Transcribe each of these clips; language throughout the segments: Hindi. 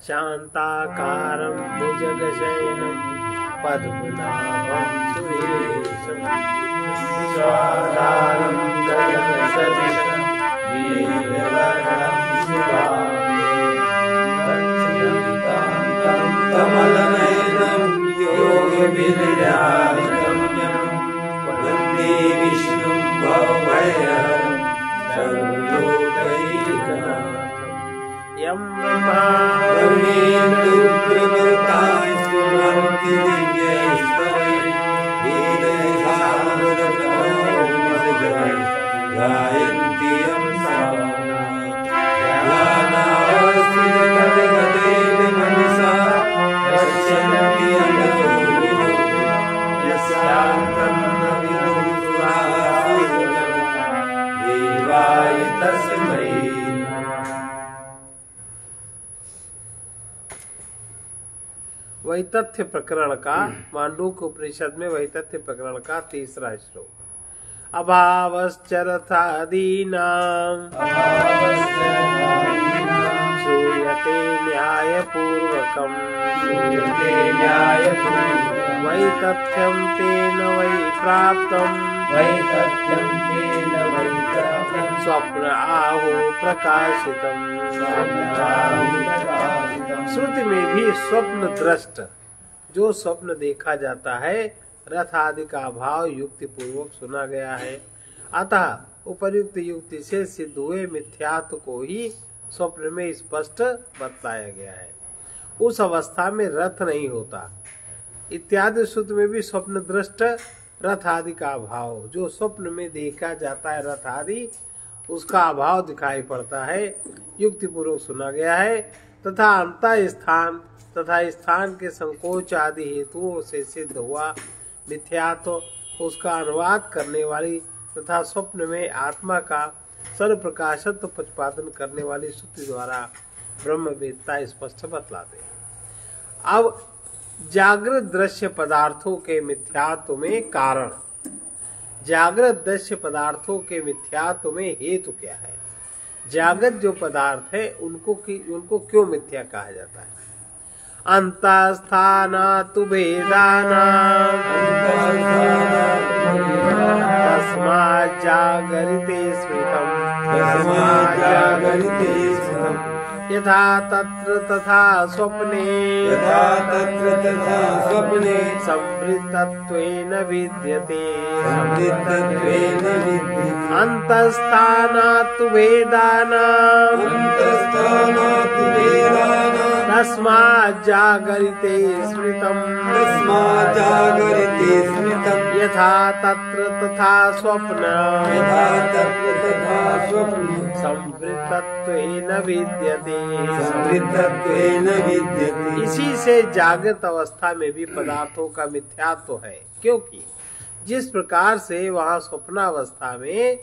शांताकारं भुजगशयनं पद्मनाभं सुरेशं स्वाधारं गगनसदृशं नीलवर्णं शुभांगं कमलनयनं योगविद्यागम्यं वन्दे विष्णुं भवभयहरं सर्वलोकैकनाथं यं ब्रह्मा वरुणेन्द्ररुद्रमरुताय स्तुवन्ति दिव्यैस्तवैः वेदसागरप्रभोर्मिसजनैः गायन्ति यं ज्ञानावस्थितगतगतेन मनसा पश्यन्ति यमयोगिनो यस्यान्तं न विदुः सुरासुरगणः देवाय तस्मै। वैतथ्य प्रकरण का मांडूक्य उपनिषद में वैतथ्य प्रकरण का तीसरा श्लोक। अभावश्चरथादीनां श्रूयते न्यायपूर्वकं वैतथ्यं तेन वै प्राप्तं स्वप्न आहु प्रकाशितम्। श्रुति में भी स्वप्न दृष्ट जो स्वप्न देखा जाता है रथ आदि का अभाव युक्ति पूर्वक सुना गया है। अतः उपर्युक्त युक्ति से सिद्ध हुए मिथ्यात्व को ही स्वप्न में स्पष्ट बतलाया गया है। उस अवस्था में रथ नहीं होता। इत्यादि श्रुति में भी स्वप्न दृष्ट रथ आदि का अभाव जो स्वप्न में देखा जाता है रथ आदि उसका अभाव दिखाई पड़ता है युक्ति पूर्वक सुना गया है। तथा अंतः स्थान तथा स्थान के संकोच आदि हेतुओं से सिद्ध हुआ मिथ्यात्व उसका अनुवाद करने वाली तथा स्वप्न में आत्मा का सर्वप्रकाशत्व प्रतिपादन करने वाली श्रुति द्वारा ब्रह्मवेत्ता स्पष्ट बतलाते हैं। अब जागृत दृश्य पदार्थों के मिथ्यात्व में कारण, जागृत दृश्य पदार्थों के मिथ्यात्व में हेतु क्या है? जागृत जो पदार्थ है उनको क्यों मिथ्या कहा जाता है? अंतस्थानातु भेदानां तस्मात् जागरिते स्मृतम् यथा तत्र तथा स्वप्ने संवृत्तत्वेन विद्यते अंतस्थानातु भेदानां तस्मात् जागरिते स्मृतम् यथा तत्र तथा स्वप्न संवृत्तत्वेन विद्यते। इसी से जागृत अवस्था में भी पदार्थों का मिथ्यात्व है, क्योंकि जिस प्रकार से वहाँ स्वप्नावस्था में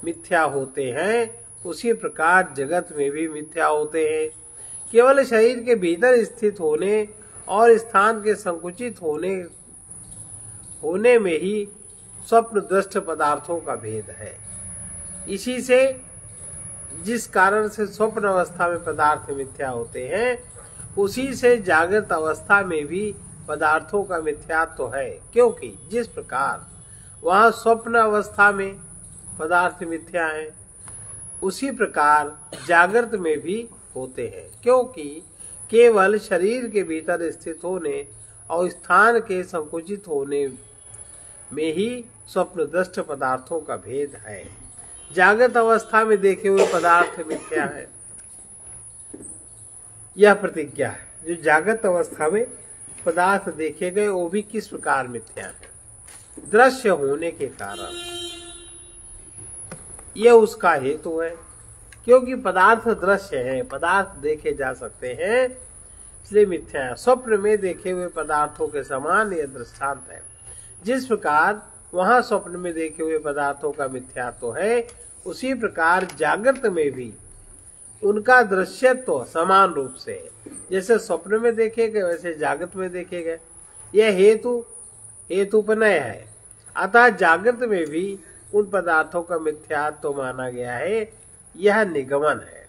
मिथ्या होते हैं उसी प्रकार जगत में भी मिथ्या होते हैं। केवल शरीर के भीतर स्थित होने और स्थान के संकुचित होने में ही स्वप्न दृष्ट पदार्थों का भेद है। इसी से जिस कारण से स्वप्न अवस्था में पदार्थ मिथ्या होते हैं उसी से जागृत अवस्था में भी पदार्थों का मिथ्यात्व है, क्योंकि जिस प्रकार वहाँ स्वप्न अवस्था में पदार्थ मिथ्या है उसी प्रकार जागृत में भी होते हैं, क्योंकि केवल शरीर के भीतर स्थित होने और स्थान के संकुचित होने में ही स्वप्न दृष्ट पदार्थों का भेद है। जागृत अवस्था में देखे हुए पदार्थ मिथ्या है, यह प्रतिज्ञा है। जो जागृत अवस्था में पदार्थ देखे गए वो भी किस प्रकार मिथ्या है? दृश्य होने के कारण यह उसका हेतु है, क्योंकि पदार्थ दृश्य है, पदार्थ देखे जा सकते हैं, इसलिए मिथ्या है। स्वप्न में देखे हुए पदार्थों के समान यह दृष्टांत है। जिस प्रकार वहां स्वप्न में देखे हुए पदार्थों का मिथ्यात्व है उसी प्रकार जागृत में भी उनका दृश्यत्व समान रूप से जैसे स्वप्न में देखे गए वैसे जागृत में देखे गए। यह हेतुपनय है। अतः जागृत में भी उन पदार्थों का मिथ्यात्व माना गया है, यह निगमन है।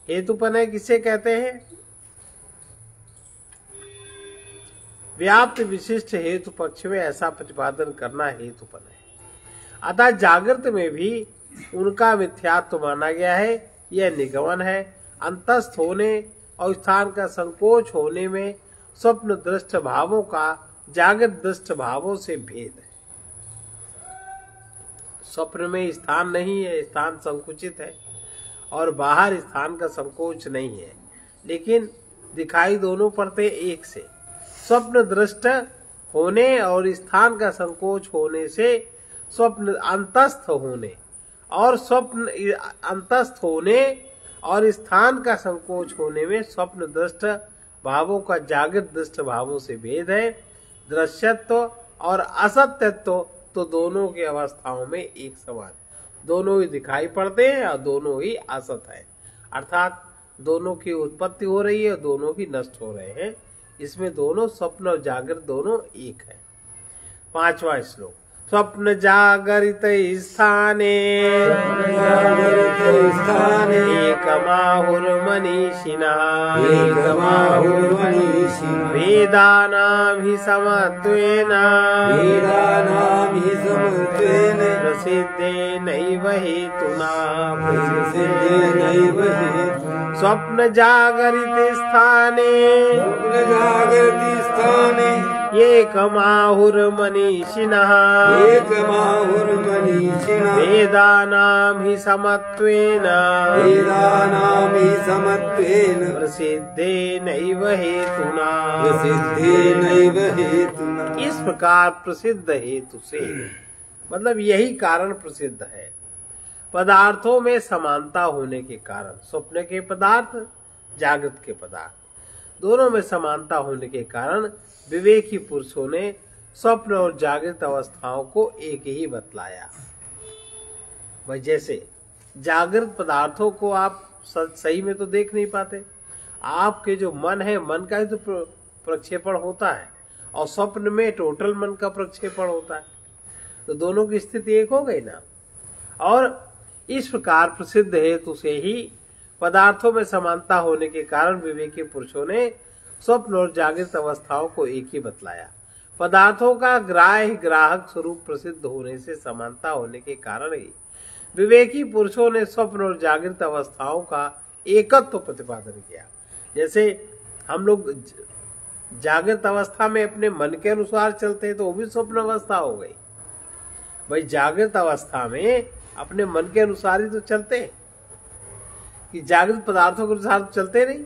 हेतुपनय किसे कहते हैं? व्याप्त विशिष्ट हेतु पक्ष में ऐसा प्रतिपादन करना हेतुपन है। अतः जागृत में भी उनका मिथ्यात्व माना गया है, यह निगमन है। अंतस्थ होने और स्थान का संकोच होने में स्वप्न दृष्ट भावों का जागृत दृष्ट भावों से भेद है। स्वप्न में स्थान नहीं है, स्थान संकुचित है, और बाहर स्थान का संकोच नहीं है, लेकिन दिखाई दोनों पड़ते एक से। स्वप्न दृष्ट होने और स्थान का संकोच होने से स्वप्न अंतस्थ होने और स्वप्न अंतस्थ होने और स्थान का संकोच होने में स्वप्न दृष्ट भावों का जागृत दृष्ट भावों से भेद है। दृश्यत्व और असत्यत्व तो दोनों की अवस्थाओं में एक समान, दोनों ही दिखाई पड़ते हैं और दोनों ही असत है, अर्थात दोनों की उत्पत्ति हो रही है, दोनों ही नष्ट हो रहे हैं। इसमें दोनों स्वप्न और जागृत दोनों एक है। 5वां श्लोक। स्वप्न जागरित स्थाने एकमाहुर्मनीषिणः वेदानां हि समत्वेन प्रसिद्धेनैव हेतुना। स्वप्न जागरित स्थाने एकमाहुर्मनीषिणः वेदानां हि समत्वेन प्रसिद्धेनैव हेतुना। इस प्रकार प्रसिद्ध हेतु से मतलब यही कारण प्रसिद्ध है। पदार्थों में समानता होने के कारण स्वप्न के पदार्थ जागृत के पदार्थ दोनों में समानता होने के कारण विवेकी पुरुषों ने स्वप्न और जागृत अवस्थाओं को एक ही बतलाया। भाई जैसे जागृत पदार्थों को आप सही में तो देख नहीं पाते, आपके जो मन है मन का ही तो प्रक्षेपण होता है, और स्वप्न में टोटल मन का प्रक्षेपण होता है, तो दोनों की स्थिति एक हो गई ना। और इस प्रकार प्रसिद्ध हेतु से ही पदार्थों में समानता होने के कारण विवेकी पुरुषों ने स्वप्न और जागृत अवस्थाओं को एक ही बतलाया। पदार्थों का ग्राह्य ग्राहक स्वरूप प्रसिद्ध होने से समानता होने के कारण ही विवेकी पुरुषों ने स्वप्न और जागृत अवस्थाओं का एकत्व प्रतिपादन किया। जैसे हम लोग जागृत अवस्था में अपने मन के अनुसार चलते हैं तो वो भी स्वप्न अवस्था हो गई। भाई जागृत अवस्था में अपने मन के अनुसार ही तो चलते हैं, कि जागृत पदार्थों के अनुसार तो चलते नहीं।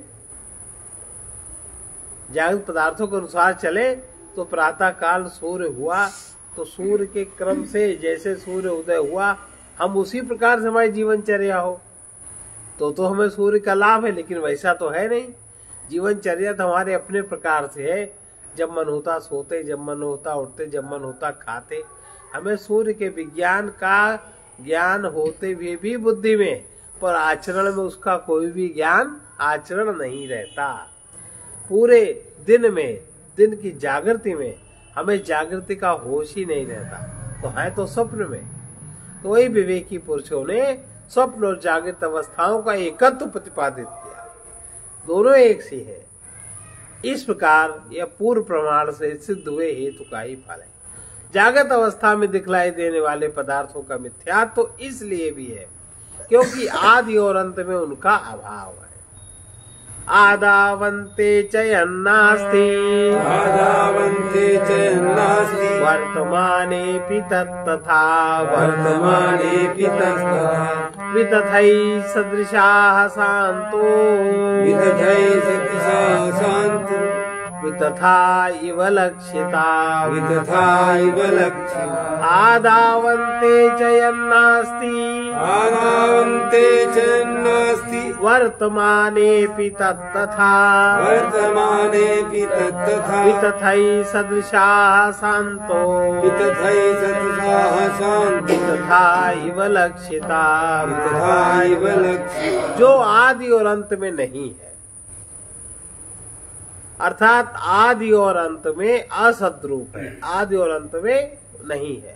जागृत पदार्थों के अनुसार चले तो प्रातः काल सूर्य हुआ तो सूर्य के क्रम से जैसे सूर्य उदय हुआ हम उसी प्रकार से हमारी जीवनचर्या हो तो हमें सूर्य का लाभ है, लेकिन वैसा तो है नहीं। जीवनचर्या तो हमारे अपने प्रकार से है। जब मन होता सोते, जब मन होता उठते, जब मन होता खाते। हमें सूर्य के विज्ञान का ज्ञान होते हुए भी बुद्धि में, पर आचरण में उसका कोई भी ज्ञान आचरण नहीं रहता। पूरे दिन में, दिन की जागृति में हमें जागृति का होश ही नहीं रहता, तो है तो स्वप्न में। तो वही विवेकी पुरुषों ने स्वप्न और जागृत अवस्थाओं का एकत्व प्रतिपादित किया, दोनों एक सी है। इस प्रकार यह पूर्व प्रमाण से सिद्ध हुए हेतु का ही फल है। जागृत अवस्था में दिखलाई देने वाले पदार्थों का मिथ्यात्व तो इसलिए भी है क्योंकि आदि और अंत में उनका अभाव है। आदावन्ते चयन्नास्ति वर्तमानेऽपि तत्तथा वितथै सदृशाः शान्तो वितथा इव लक्षिता आदावन्ते चयन्नास्ति वर्तमानेऽपि तत्तथा वितथै सदृशाः शान्तो वितथा इव लक्षिता। जो आदि और अंत में नहीं है, अर्थात आदि और अंत में असद्रूप है, आदि और अंत में नहीं है,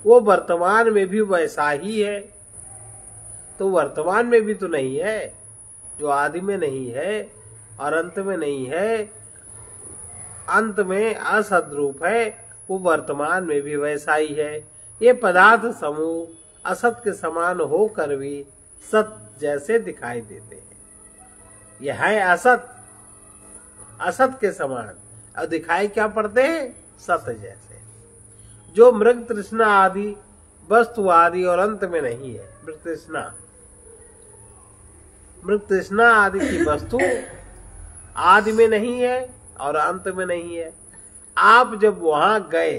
वो वर्तमान में भी वैसा ही है। तो वर्तमान में भी तो नहीं है, जो आदि में नहीं है और अंत में नहीं है, अंत में असद रूप है, वो वर्तमान में भी वैसा ही है। ये पदार्थ समूह असत के समान होकर भी सत जैसे दिखाई देते हैं। यह है असत, असत के समान, और दिखाई क्या पड़ते हैं? सत जैसे। जो मृग तृष्णा आदि वस्तु आदि और अंत में नहीं है। मृग तृष्णा आदि की वस्तु आदि में नहीं है और अंत में नहीं है। आप जब वहां गए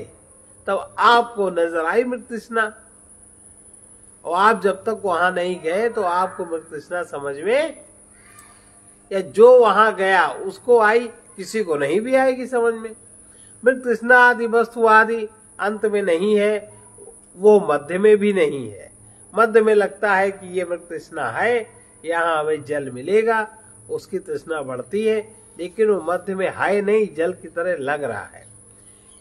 तब आपको नजर आई मृग तृष्णा, और आप जब तक वहां नहीं गए तो आपको मृग तृष्णा समझ में, या जो वहां गया उसको आई, किसी को नहीं भी आएगी समझ में। मृग तृष्णा आदि वस्तु आदि अंत में नहीं है, वो मध्य में भी नहीं है। मध्य में लगता है कि ये मृग तृष्णा है, यहाँ हमें जल मिलेगा, उसकी तृष्णा बढ़ती है, लेकिन वो मध्य में है नहीं, जल की तरह लग रहा है।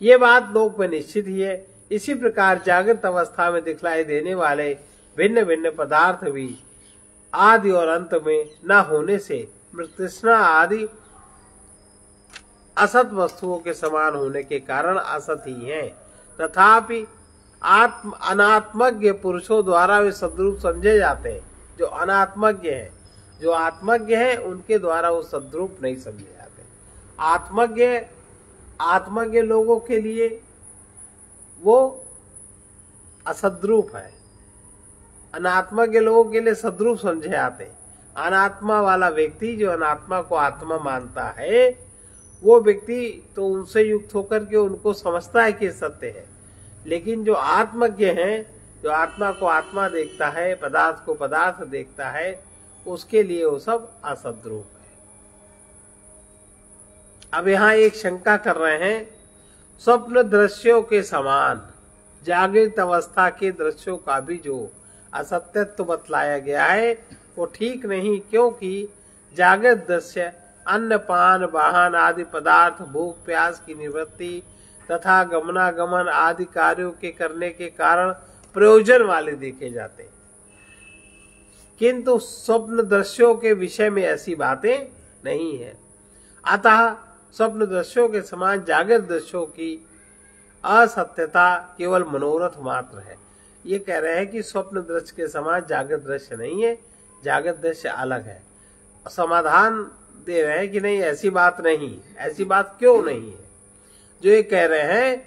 ये बात लोक में निश्चित ही है। इसी प्रकार जागृत अवस्था में दिखलाई देने वाले भिन्न भिन्न पदार्थ भी आदि और अंत में न होने से मृग तृष्णा आदि असत वस्तुओं के समान होने के कारण असत ही हैं। तथापि अनात्मज्ञ पुरुषों द्वारा वे सद्रूप समझे जाते हैं। जो अनात्मज्ञ है, जो आत्मज्ञ है, उनके द्वारा वो सद्रूप नहीं समझे जाते। आत्मज्ञ लोगों के लिए वो असद्रूप है, अनात्मज्ञ लोगों के लिए सद्रूप समझे जाते हैं। अनात्मा वाला व्यक्ति जो अनात्मा को आत्मा मानता है, वो व्यक्ति तो उनसे युक्त होकर के उनको समझता है कि सत्य है। लेकिन जो आत्मज्ञ है, जो आत्मा को आत्मा देखता है, पदार्थ को पदार्थ देखता है, उसके लिए वो सब असद्रूप है। अब यहाँ एक शंका कर रहे हैं, स्वप्न दृश्यों के समान जागृत अवस्था के दृश्यों का भी जो असत्यत्व बतलाया गया है वो ठीक नहीं, क्योंकि जागृत दृश्य अन्न पान वाहन आदि पदार्थ, भूख प्यास की निवृत्ति तथा गमनागमन आदि कार्यों के करने के कारण प्रयोजन वाले देखे जाते हैं, किंतु स्वप्न दृश्यों के विषय में ऐसी बातें नहीं है। अतः स्वप्न दृश्यों के समान जागृत दृश्यों की असत्यता केवल मनोरथ मात्र है। ये कह रहे हैं कि स्वप्न दृश्य के समान जागृत दृश्य नहीं है, जागृत दृश्य अलग है। समाधान दे रहे हैं कि नहीं, ऐसी बात नहीं। ऐसी बात क्यों नहीं है? जो ये कह रहे हैं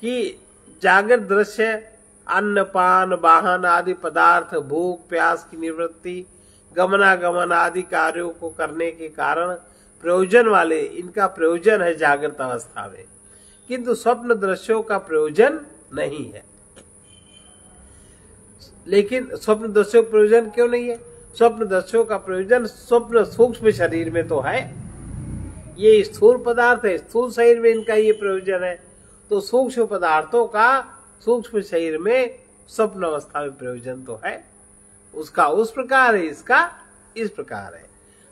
कि जागृत दृश्य अन्न पान वाहन आदि पदार्थ, भूख प्यास की निवृत्ति, गमनागमन आदि कार्यों को करने के कारण प्रयोजन वाले, इनका प्रयोजन है जागृत अवस्था में, किंतु स्वप्न दृश्यों का प्रयोजन नहीं है। लेकिन स्वप्न दृश्यों का प्रयोजन क्यों नहीं है? स्वप्न दृश्यों का प्रयोजन स्वप्न सूक्ष्म शरीर में तो है, ये स्थूल पदार्थ है, स्थूल शरीर में इनका ये प्रयोजन है। तो सूक्ष्म पदार्थों का सूक्ष्म शरीर में स्वप्न अवस्था में प्रयोजन तो है, उसका उस प्रकार है, इसका इस प्रकार है।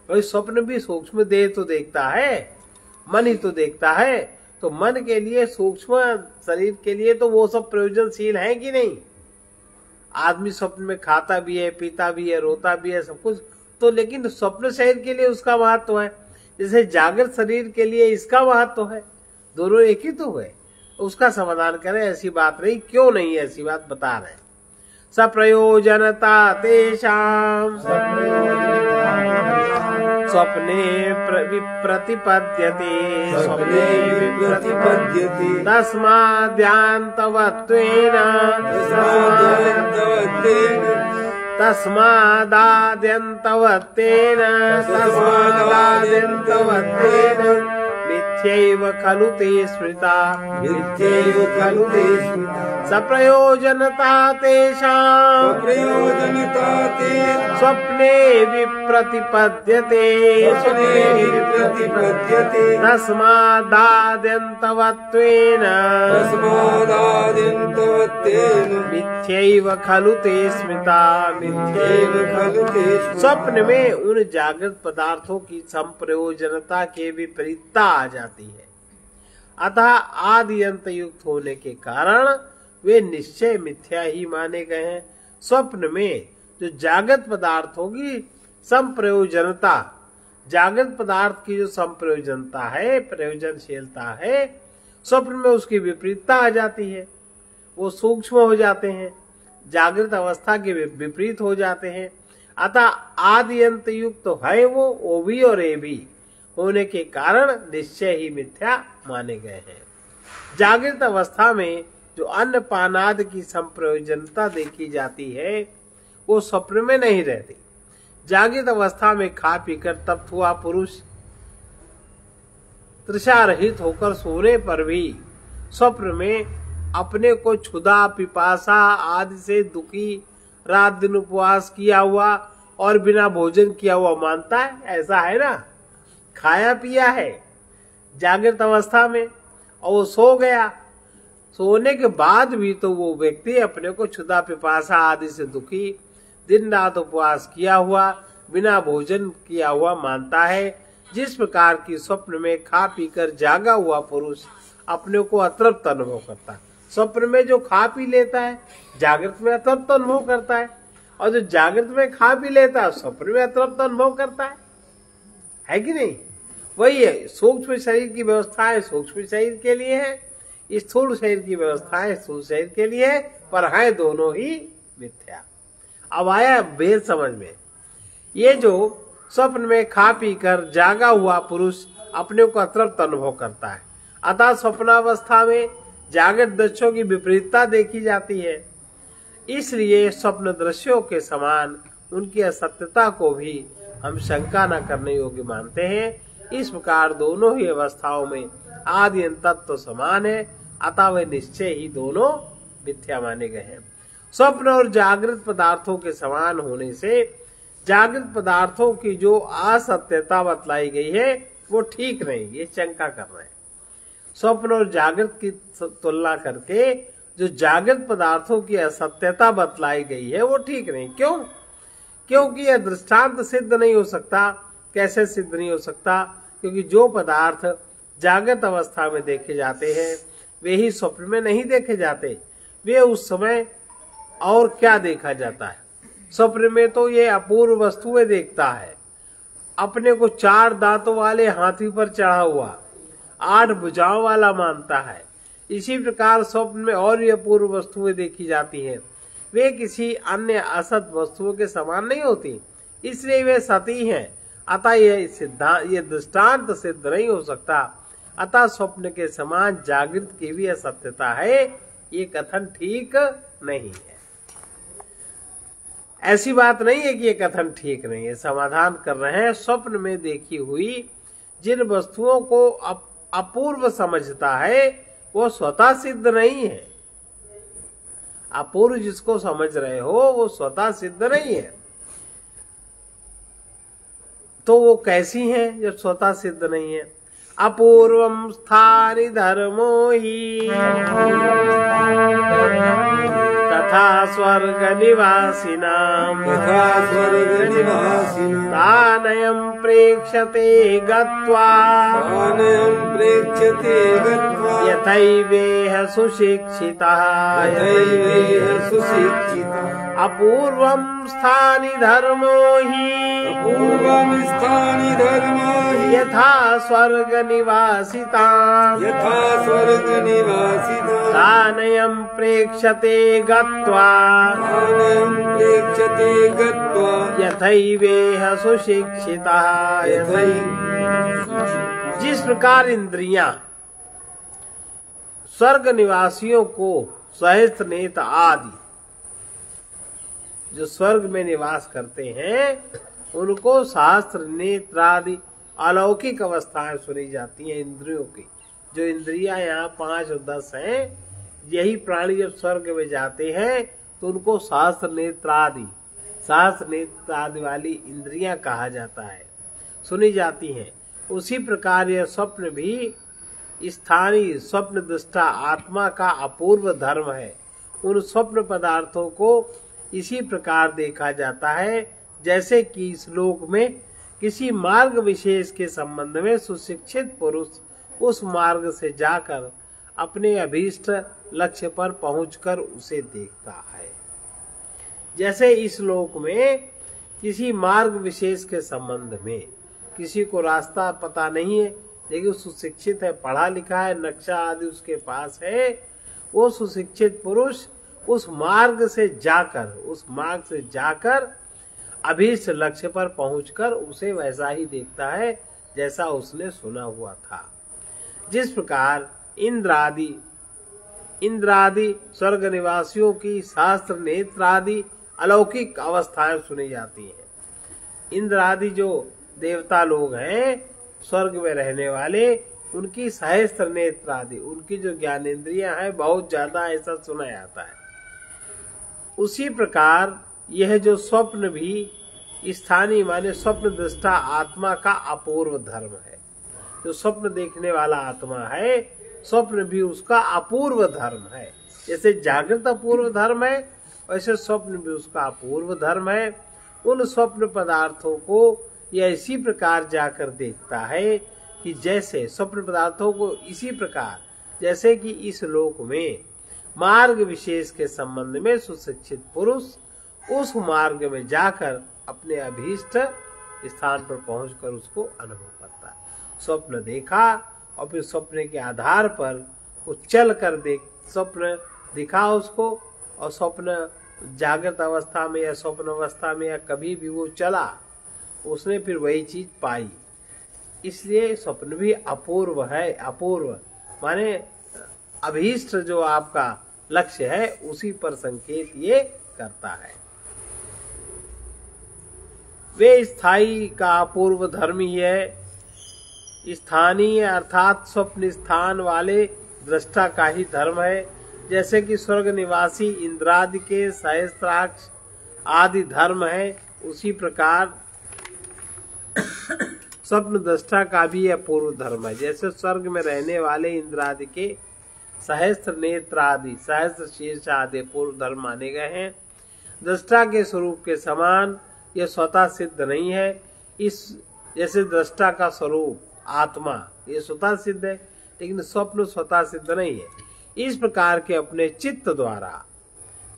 भाई स्वप्न भी सूक्ष्म देह तो देखता है, मन ही तो देखता है, तो मन के लिए सूक्ष्म शरीर के लिए तो वो सब प्रयोजनशील है कि नहीं? आदमी स्वप्न में खाता भी है, पीता भी है, रोता भी है, सब कुछ तो, लेकिन स्वप्न शरीर के लिए उसका महत्व है, जैसे जागृत शरीर के लिए इसका महत्व है। दोनों एक ही तो है। उसका समाधान करें, ऐसी बात नहीं। क्यों नहीं ऐसी बात बता रहे हैं। सप्रयोजनता तेषां स्वप्ने प्रतिपद्यते तस्माद्यान्तवत्वेन मिथ्यैव खलु ते स्मृता सप्रयोजनता तेषां स्वप्ने विप्रतिपद्यते तस्मादाद्यन्तवत्वेन मिथ्यैव खलु ते स्मृता। स्वप्न में उन जागृत पदार्थों की संप्रयोजनता के विपरीतता आ जाती है। अतः आदि अंत युक्त होने के कारण वे निश्चय मिथ्या ही माने गए हैं। स्वप्न में जो जागृत पदार्थों की संप्रयोजनता, जागृत पदार्थ की जो संप्रयोजनता है, प्रयोजनशीलता है, स्वप्न में उसकी विपरीतता आ जाती है। वो सूक्ष्म हो जाते हैं, जागृत अवस्था के विपरीत हो जाते हैं। अतः आदि अंत युक्त तो है वो भी और ए भी होने के कारण निश्चय ही मिथ्या माने गए हैं। जागृत अवस्था में जो अन्न पानादि की संप्रयोजनता देखी जाती है वो स्वप्न में नहीं रहती। जागृत अवस्था में खा पीकर तप्त हुआ पुरुष तृषा रहित होकर सोने पर भी स्वप्न में अपने को क्षुधा, पिपासा आदि से दुखी, रात दिन उपवास किया हुआ और बिना भोजन किया हुआ मानता है। ऐसा है ना, खाया पिया है जागृत अवस्था में और वो सो गया। सोने के बाद भी तो वो व्यक्ति अपने को क्षुधा, पिपासा आदि से दुखी, दिन रात उपवास किया हुआ, बिना भोजन किया हुआ मानता है। जिस प्रकार की स्वप्न में खा पीकर जागा हुआ पुरुष अपने को अतृप्त अनुभव करता है। स्वप्न में जो खा पी लेता है जागृत में अतृप्त अनुभव करता है, और जो जागृत में खा पी लेता है स्वप्न में अतृप्त अनुभव करता है कि नहीं? वही है, सूक्ष्म शरीर की व्यवस्थाएं सूक्ष्म शरीर के लिए है, स्थूल शरीर की व्यवस्थाएं स्थूल शरीर के लिए है, पर है दोनों ही मिथ्या। अब आया भेद समझ में। ये जो स्वप्न में खा पी कर जागा हुआ पुरुष अपने को अतृप्त अनुभव करता है, अतः स्वप्नावस्था में जागृत दृश्यों की विपरीतता देखी जाती है। इसलिए स्वप्न दृश्यों के समान उनकी असत्यता को भी हम शंका न करने योग्य मानते हैं। इस प्रकार दोनों ही अवस्थाओं में आदि अंत तत्व समान है, अतः वे निश्चय ही दोनों मिथ्या माने गए हैं। स्वप्न और जागृत पदार्थों के समान होने से जागृत पदार्थों की जो असत्यता बतलाई गई है वो ठीक नहीं, ये शंका कर रहे हैं। स्वप्न और जागृत की तुलना करके जो जागृत पदार्थों की असत्यता बतलाई गई है वो ठीक नहीं। क्यों? क्योंकि यह दृष्टांत सिद्ध नहीं हो सकता। कैसे सिद्ध नहीं हो सकता? क्योंकि जो पदार्थ जागृत अवस्था में देखे जाते हैं वे ही स्वप्न में नहीं देखे जाते। वे उस समय और क्या देखा जाता है? स्वप्न में तो ये अपूर्व वस्तुएं देखता है, अपने को 4 दांतों वाले हाथी पर चढ़ा हुआ, 8 भुजाओं वाला मानता है। इसी प्रकार स्वप्न में और भी अपूर्व वस्तुएं देखी जाती हैं, वे किसी अन्य असत वस्तुओं के समान नहीं होती, इसलिए वे सती हैं। अतः ये दृष्टांत सिद्ध नहीं हो सकता। अतः स्वप्न के समान जागृत की भी असत्यता है, ये कथन ठीक नहीं है। ऐसी बात नहीं है कि ये कथन ठीक नहीं है। समाधान कर रहे हैं, स्वप्न में देखी हुई जिन वस्तुओं को अपूर्व समझता है वो स्वतः सिद्ध नहीं है। अपूर्व जिसको समझ रहे हो वो स्वतः सिद्ध नहीं है। तो वो कैसी हैं जब स्वतः सिद्ध नहीं है? अपूर्वम स्थानि धर्मो ही तथा स्वर्ग निवासिनां तानयं प्रेक्षते गत्वा यथैवेह सुशिक्षितः अपूर्वं स्थानि धर्मो हि यथा स्वर्ग निवासितां तानयं प्रेक्षते गत्वा यथैवेह सुशिक्षितः। जिस प्रकार इंद्रियां स्वर्ग निवासियों को सहस्त्र नेत्र आदि जो स्वर्ग में निवास करते हैं उनको सहस्त्र नेत्र आदि अलौकिक अवस्थाएं सुनी जाती हैं इंद्रियों की। जो इंद्रियां यहाँ 5 और 10 हैं, यही प्राणी जब स्वर्ग में जाते हैं तो उनको सहस्त्र नेत्र आदि वाली इंद्रियां कहा जाता है, सुनी जाती हैं। उसी प्रकार यह स्वप्न भी स्थानीय स्वप्न दृष्टा आत्मा का अपूर्व धर्म है। उन स्वप्न पदार्थों को इसी प्रकार देखा जाता है जैसे कि इस लोक में किसी मार्ग विशेष के संबंध में सुशिक्षित पुरुष उस मार्ग से जाकर अपने अभीष्ट लक्ष्य पर पहुंचकर उसे देखता है। जैसे इस लोक में किसी मार्ग विशेष के संबंध में किसी को रास्ता पता नहीं है, लेकिन सुशिक्षित है, पढ़ा लिखा है, नक्शा आदि उसके पास है, वो सुशिक्षित पुरुष उस मार्ग से जाकर अभीष्ट लक्ष्य पर पहुंचकर उसे वैसा ही देखता है जैसा उसने सुना हुआ था। जिस प्रकार इंद्र आदि स्वर्ग निवासियों की शास्त्र नेत्र आदि अलौकिक अवस्थाएं सुनी जाती हैं। इंद्र आदि जो देवता लोग हैं स्वर्ग में रहने वाले, उनकी सहस्त्र नेत्र आदि उनकी जो ज्ञानेंद्रियां हैं बहुत ज्यादा, ऐसा सुना जाता है। उसी प्रकार यह जो स्वप्न भी स्थानीय माने स्वप्न दृष्टा आत्मा का अपूर्व धर्म है। जो स्वप्न देखने वाला आत्मा है, स्वप्न भी उसका अपूर्व धर्म है। जैसे जागृत अपूर्व धर्म है, वैसे स्वप्न भी उसका अपूर्व धर्म है। उन स्वप्न पदार्थों को यह इसी प्रकार जाकर देखता है कि जैसे स्वप्न पदार्थों को इसी प्रकार जैसे कि इस लोक में मार्ग विशेष के संबंध में सुशिक्षित पुरुष उस मार्ग में जाकर अपने अभीष्ट स्थान पर पहुंचकर उसको अनुभव करता है। स्वप्न देखा और फिर स्वप्न के आधार पर वो चल कर स्वप्न दिखा उसको, और स्वप्न जागृत अवस्था में या स्वप्न अवस्था में या कभी भी वो चला, उसने फिर वही चीज पाई। इसलिए स्वप्न भी अपूर्व है। अपूर्व माने अभीष्ट जो आपका लक्ष्य है उसी पर संकेत ये करता है। वे स्थायी का अपूर्व धर्म ही है। स्थानीय अर्थात स्वप्न स्थान वाले दृष्टा का ही धर्म है। जैसे कि स्वर्ग निवासी इंद्रादि के सहस्त्राक्ष आदि धर्म है, उसी प्रकार स्वप्न दृष्टा का भी अपूर्व धर्म है। जैसे स्वर्ग में रहने वाले इंद्रादि के सहस्त्र नेत्र आदि सहस्त्र शीर्ष आदि पूर्व धर्म माने गए हैं। दृष्टा के स्वरूप के समान यह स्वतः सिद्ध नहीं है। इस जैसे दृष्टा का स्वरूप आत्मा ये स्वतः सिद्ध है, लेकिन स्वप्न स्वतः सिद्ध नहीं है। इस प्रकार के अपने चित्त द्वारा,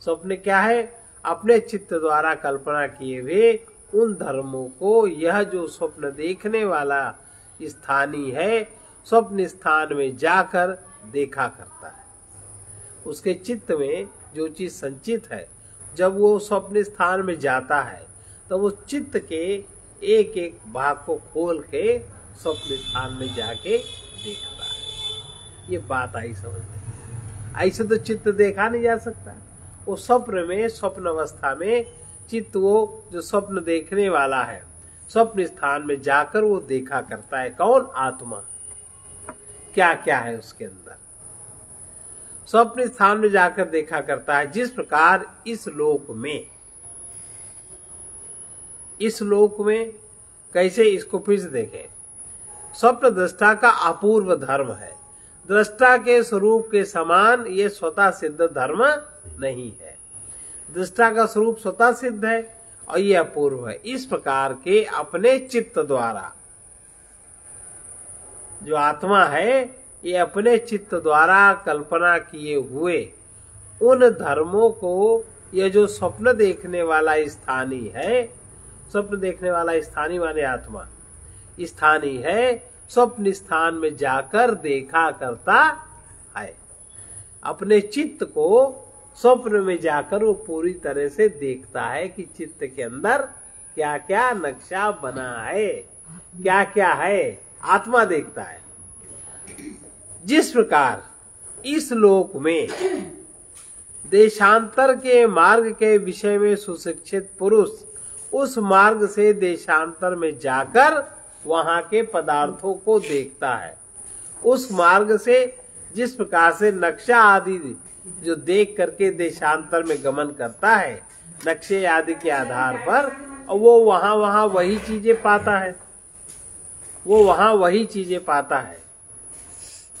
स्वप्न क्या है? अपने चित्त द्वारा कल्पना किए हुए उन धर्मों को यह जो स्वप्न देखने वाला स्थानीय है, स्वप्न स्थान में जाकर देखा करता है। उसके चित्त में जो चीज संचित है, जब वो स्वप्न स्थान में जाता है तो वो चित्त के एक एक भाग को खोल के स्वप्न स्थान में जाके देखता है। ये बात आई समझ में? ऐसे तो चित्त देखा नहीं जा सकता। वो स्वप्न में, स्वप्न अवस्था में चित्त वो जो स्वप्न देखने वाला है, स्वप्न स्थान में जाकर वो देखा करता है। कौन? आत्मा। क्या क्या है उसके अंदर, स्वप्न स्थान में जाकर देखा करता है। जिस प्रकार इस लोक में कैसे, इसको फिर से देखें। स्वप्न दृष्टा का अपूर्व धर्म है। दृष्टा के स्वरूप के समान ये स्वतः सिद्ध धर्म नहीं है। दृष्टा का स्वरूप स्वतः सिद्ध है और ये अपूर्व है। इस प्रकार के अपने चित्त द्वारा जो आत्मा है, ये अपने चित्त द्वारा कल्पना किए हुए उन धर्मों को ये जो स्वप्न देखने वाला स्थानीय है, स्वप्न देखने वाला स्थानीय माने आत्मा स्थानीय है, स्वप्न स्थान में जाकर देखा करता है। अपने चित्त को स्वप्न में जाकर वो पूरी तरह से देखता है कि चित्त के अंदर क्या क्या नक्शा बना है, क्या क्या है, आत्मा देखता है। जिस प्रकार इस लोक में देशांतर के मार्ग के विषय में सुशिक्षित पुरुष उस मार्ग से देशांतर में जाकर वहां के पदार्थों को देखता है। उस मार्ग से जिस प्रकार से नक्शा आदि जो देख करके देशांतर में गमन करता है, नक्शे आदि के आधार पर, और वो वहां वही चीजें पाता है, वो वहां वही चीजें पाता है,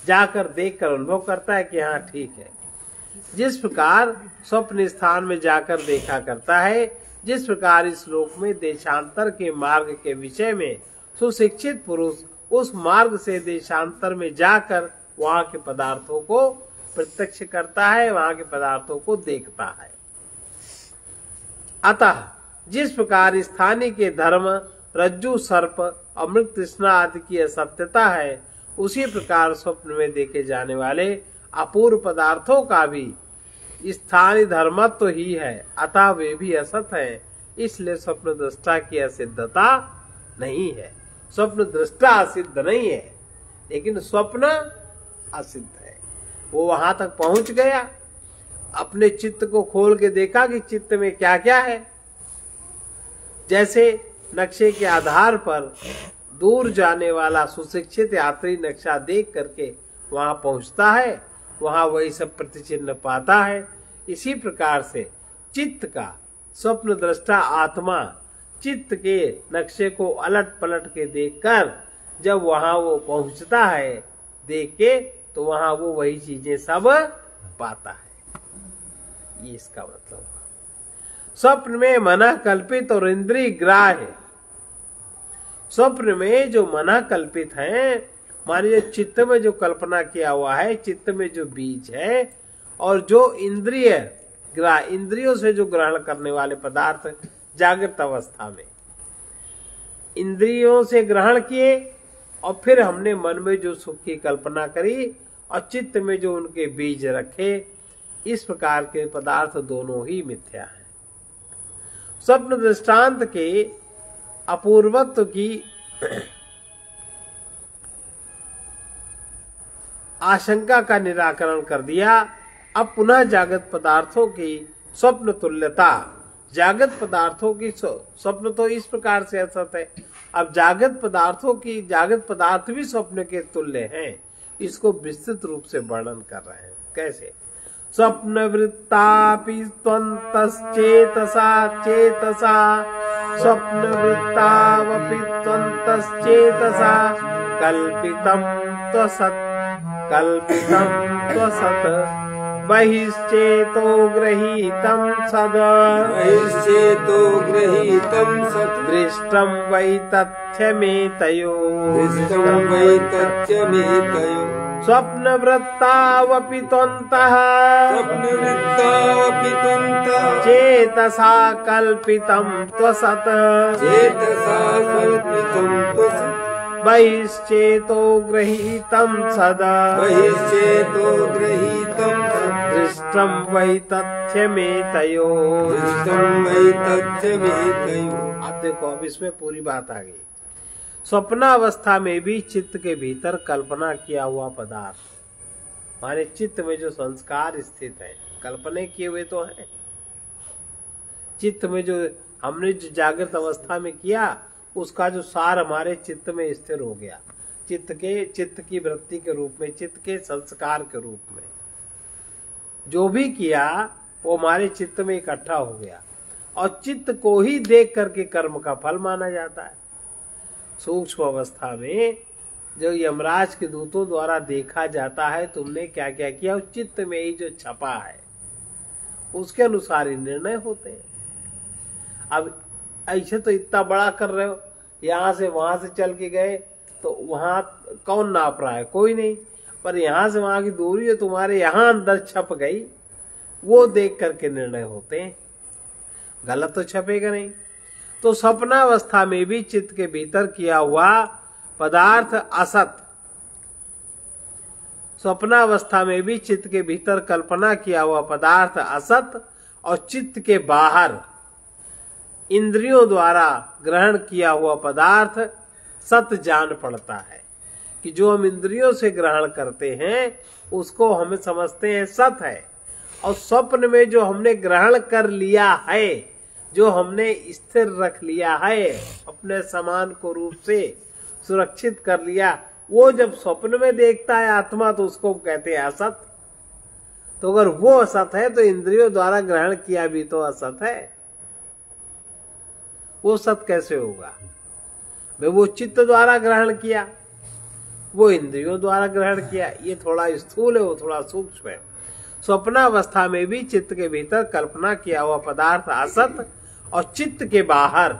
जाकर देखकर अनुभव करता है कि हाँ ठीक है। जिस प्रकार स्वप्न स्थान में जाकर देखा करता है, जिस प्रकार इस लोक में देशांतर के मार्ग के विषय में सुशिक्षित पुरुष उस मार्ग से देशांतर में जाकर वहां के पदार्थों को प्रत्यक्ष करता है, वहां के पदार्थों को देखता है। अतः जिस प्रकार स्थानीय के धर्म रज्जु सर्प अमृत तृष्णा आदि की असत्यता है, उसी प्रकार स्वप्न में देखे जाने वाले अपूर्व पदार्थों का भी स्थानीय धर्मत्व ही है, अतः वे भी असत है। इसलिए स्वप्न दृष्टा की असिद्धता नहीं है। स्वप्न दृष्टा असिद्ध नहीं है, लेकिन स्वप्न असिद्ध है। वो वहां तक पहुंच गया, अपने चित्त को खोल के देखा कि चित्त में क्या क्या है। जैसे नक्शे के आधार पर दूर जाने वाला सुशिक्षित यात्री नक्शा देख करके वहां पहुंचता है, वहां वही सब प्रतिचिन्ह पाता है। इसी प्रकार से चित्त का स्वप्न दृष्टा आत्मा चित्त के नक्शे को अलट पलट के देखकर जब वहां वो पहुंचता है देख के, तो वहां वो वही चीजें सब पाता है। ये इसका मतलब। स्वप्न में मना कल्पित और इंद्रिय ग्राह्य। स्वप्न में जो मना कल्पित है, मानिए चित्त में जो कल्पना किया हुआ है, चित्त में जो बीज है, और जो इंद्रियों से जो ग्रहण करने वाले पदार्थ जागृत अवस्था में इंद्रियों से ग्रहण किए, और फिर हमने मन में जो सुख की कल्पना करी और चित्त में जो उनके बीज रखे, इस प्रकार के पदार्थ दोनों ही मिथ्या हैं। स्वप्न दृष्टांत के अपूर्वत्व की आशंका का निराकरण कर दिया। अब पुनः जागृत पदार्थों की स्वप्न तुल्यता, जागृत पदार्थों की स्वप्न तो इस प्रकार से असत है, अब जागृत पदार्थ भी स्वप्न के तुल्य हैं, इसको विस्तृत रूप से वर्णन कर रहे हैं। कैसे? स्वप्न वृत्तापि त्वन्तश्चेतसा चेतसा, स्वप्न वृत्तावपि त्वन्तश्चेतसा, कल्पितं त्वसत्, बहिश्चेतो गृहीतं सद, दृष्टं वै तथ्यमेतयो, स्वप्नवृत्तावपि त्वन्तः, चेतसा कल्पितं त्वसत्, बहिश्चेतो गृहीतं सदा, दृष्टं वै तथ्यमेतयो। अब देखो, अब इसमें पूरी बात आ गई। स्वप्नावस्था में भी चित्त के भीतर कल्पना किया हुआ पदार्थ, हमारे चित्त में जो संस्कार स्थित है, कल्पना किए हुए तो है। चित्त में जो हमने जो जागृत अवस्था में किया, उसका जो सार हमारे चित्त में स्थिर हो गया, चित्त की वृत्ति के रूप में, चित्त के संस्कार के रूप में जो भी किया वो हमारे चित्त में इकट्ठा हो गया, और चित्त को ही देख करके कर्म का फल माना जाता है। सूक्ष्म अवस्था में जो यमराज के दूतों द्वारा देखा जाता है तुमने क्या क्या किया, उस चित्त में ही जो छपा है उसके अनुसार ही निर्णय होते हैं। अब ऐसे तो इतना बड़ा कर रहे हो, यहाँ से वहां से चल के गए तो वहां कौन नाप रहा है? कोई नहीं। पर यहाँ से वहां की दूरी है तुम्हारे यहाँ अंदर छप गई, वो देख करके निर्णय होते हैं, गलत तो छपेगा नहीं। तो स्वप्नावस्था में भी चित्त के भीतर किया हुआ पदार्थ असत, स्वप्नावस्था में भी चित्त के भीतर कल्पना किया हुआ पदार्थ असत, और चित्त के बाहर इंद्रियों द्वारा ग्रहण किया हुआ पदार्थ सत जान पड़ता है। कि जो हम इंद्रियों से ग्रहण करते हैं उसको हम समझते हैं सत है, और स्वप्न में जो हमने ग्रहण कर लिया है, जो हमने स्थिर रख लिया है, अपने समान को रूप से सुरक्षित कर लिया, वो जब स्वप्न में देखता है आत्मा तो उसको कहते हैं असत। तो अगर वो असत है तो इंद्रियों द्वारा ग्रहण किया भी तो असत है, वो सत कैसे होगा? वे वो चित्त द्वारा ग्रहण किया, वो इंद्रियों द्वारा ग्रहण किया, ये थोड़ा स्थूल है, वो थोड़ा सूक्ष्म है। स्वप्नावस्था में भी चित्त के भीतर कल्पना किया हुआ पदार्थ असत, और चित्त के बाहर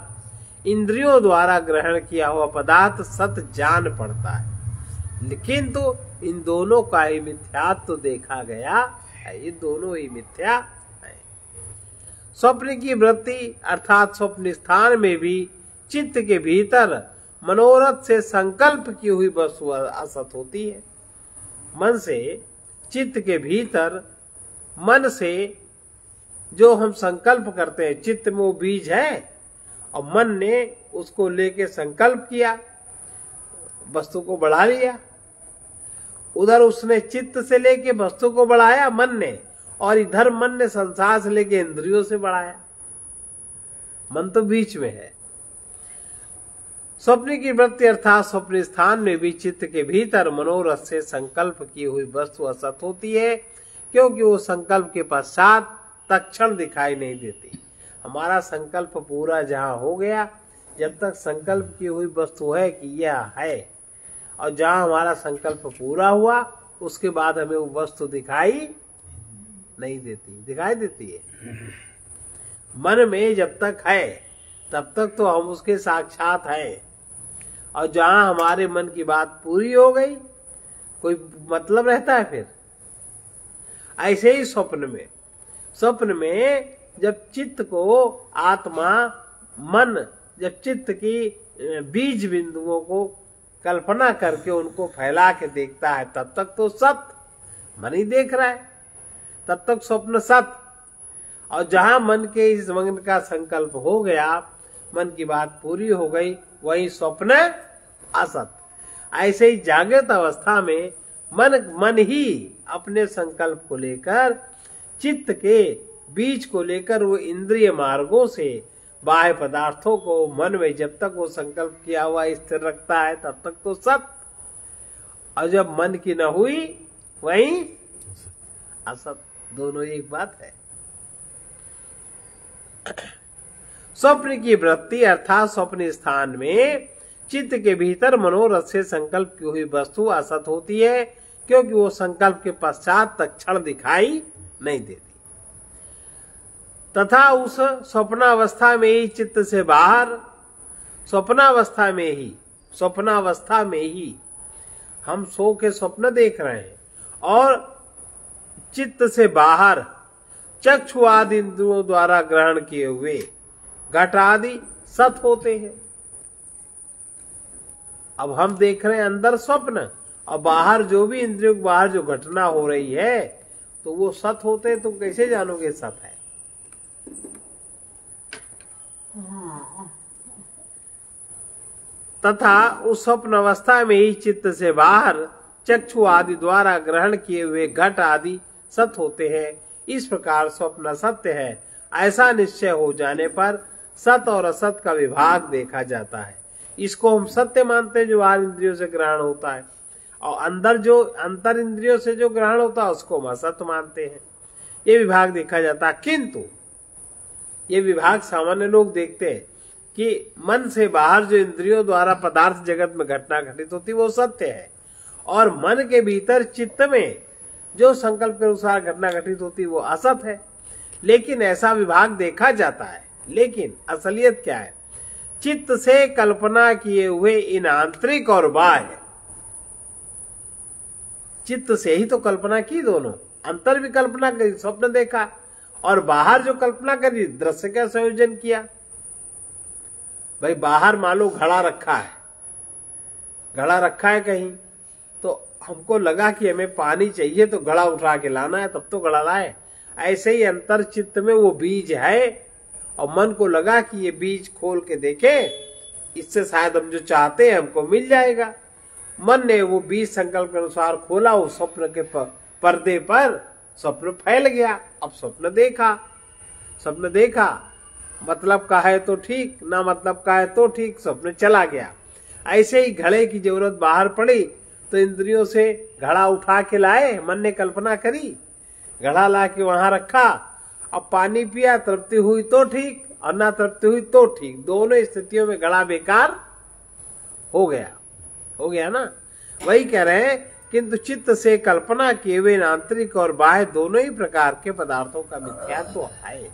इंद्रियों द्वारा ग्रहण किया हुआ पदार्थ सत जान पड़ता है। लेकिन तो इन दोनों का ही मिथ्यात्व तो देखा गया है, ये दोनों ही मिथ्या है। स्वप्न की वृत्ति अर्थात स्वप्न स्थान में भी चित्त के भीतर मनोरथ से संकल्प की हुई वस्तु असत होती है। मन से, चित्त के भीतर मन से जो हम संकल्प करते हैं, चित्त में वो बीज है और मन ने उसको लेके संकल्प किया, वस्तु को बढ़ा लिया। उधर उसने चित्त से लेके वस्तु को बढ़ाया मन ने, और इधर मन ने संसार से लेके इंद्रियों से बढ़ाया। मन तो बीच में है। स्वप्न की वृत्ति अर्थात स्वप्न स्थान में भी चित्त के भीतर मनोरथ से संकल्प की हुई वस्तु असत होती है, क्योंकि वो संकल्प के पश्चात तत्क्षण दिखाई नहीं देती। हमारा संकल्प पूरा जहां हो गया, जब तक संकल्प की हुई वस्तु है कि यह है, और जहां हमारा संकल्प पूरा हुआ उसके बाद हमें वो वस्तु दिखाई नहीं देती। दिखाई देती है मन में जब तक है तब तक तो हम उसके साक्षात हैं, और जहां हमारे मन की बात पूरी हो गई कोई मतलब रहता है फिर। ऐसे ही स्वप्न में जब चित्त को आत्मा मन जब चित्त की बीज बिंदुओं को कल्पना करके उनको फैला के देखता है, तब तक तो सत मन ही देख रहा है, तब तक स्वप्न सत। और जहां मन के इस मन का संकल्प हो गया, मन की बात पूरी हो गई, वही स्वप्न असत। ऐसे ही जागृत अवस्था में मन ही अपने संकल्प को लेकर, चित्त के बीज को लेकर वो इंद्रिय मार्गों से बाह्य पदार्थों को मन में जब तक वो संकल्प किया हुआ स्थिर रखता है तब तक तो सत, और जब मन की न हुई वहीं असत। दोनों एक बात है। स्वप्न की वृत्ति अर्थात स्वप्न स्थान में चित्त के भीतर मनोरथ से संकल्प की हुई वस्तु असत होती है, क्योंकि वो संकल्प के पश्चात तत्क्षण दिखाई नहीं देती। तथा उस स्वप्नावस्था में ही चित्त से बाहर, स्वप्नावस्था में ही हम सो के स्वप्न देख रहे हैं, और चित्त से बाहर चक्षु आदि इंद्रियों द्वारा ग्रहण किए हुए घट आदि सत होते हैं। अब हम देख रहे हैं अंदर स्वप्न, और बाहर जो भी इंद्रियों के बाहर जो घटना हो रही है तो वो सत होते हैं। तुम कैसे जानोगे सत है? तथा उस स्वप्न अवस्था में ही चित्त से बाहर चक्षु आदि द्वारा ग्रहण किए हुए घट आदि सत होते हैं। इस प्रकार स्वप्न सत्य है, ऐसा निश्चय हो जाने पर सत और असत का विभाग देखा जाता है। इसको हम सत्य मानते हैं जो बाहर इंद्रियों से ग्रहण होता है, और अंदर जो अंतर इंद्रियों से जो ग्रहण होता है उसको हम असत मानते हैं। ये विभाग देखा जाता है। किंतु ये विभाग सामान्य लोग देखते हैं कि मन से बाहर जो इंद्रियों द्वारा पदार्थ जगत में घटना घटित होती वो सत्य है, और मन के भीतर चित्त में जो संकल्प के अनुसार घटना घटित होती वो असत है। लेकिन ऐसा विभाग देखा जाता है, लेकिन असलियत क्या है? चित्त से कल्पना किए हुए इन आंतरिक और बाह्य, चित्त से ही तो कल्पना की, दोनों अंतर भी कल्पना करी, स्वप्न देखा, और बाहर जो कल्पना करी दृश्य का संयोजन किया। भाई बाहर मान लो घड़ा रखा है कहीं, तो हमको लगा कि हमें पानी चाहिए तो घड़ा उठा के लाना है, तब तो घड़ा लाए। ऐसे ही अंतर चित्त में वो बीज है, और मन को लगा कि ये बीज खोल के देखे, इससे शायद हम जो चाहते हैं हमको मिल जाएगा। मन ने वो बीज संकल्प के अनुसार खोला, उस स्वप्न के पर्दे पर स्वप्न फैल गया। अब स्वप्न देखा, मतलब का है तो ठीक, ना मतलब का है तो ठीक, स्वप्न चला गया। ऐसे ही घड़े की जरूरत बाहर पड़ी तो इंद्रियों से घड़ा उठा के लाए, मन ने कल्पना करी, घड़ा ला के वहां रखा, अब पानी पिया, तृप्ति हुई तो ठीक और ना तृप्ति हुई तो ठीक। दोनों स्थितियों में घड़ा बेकार हो गया ना। वही कह रहे हैं, किंतु चित्त से कल्पना किए हुए आंतरिक और बाह्य दोनों ही प्रकार के पदार्थों का मिथ्यात्व तो है,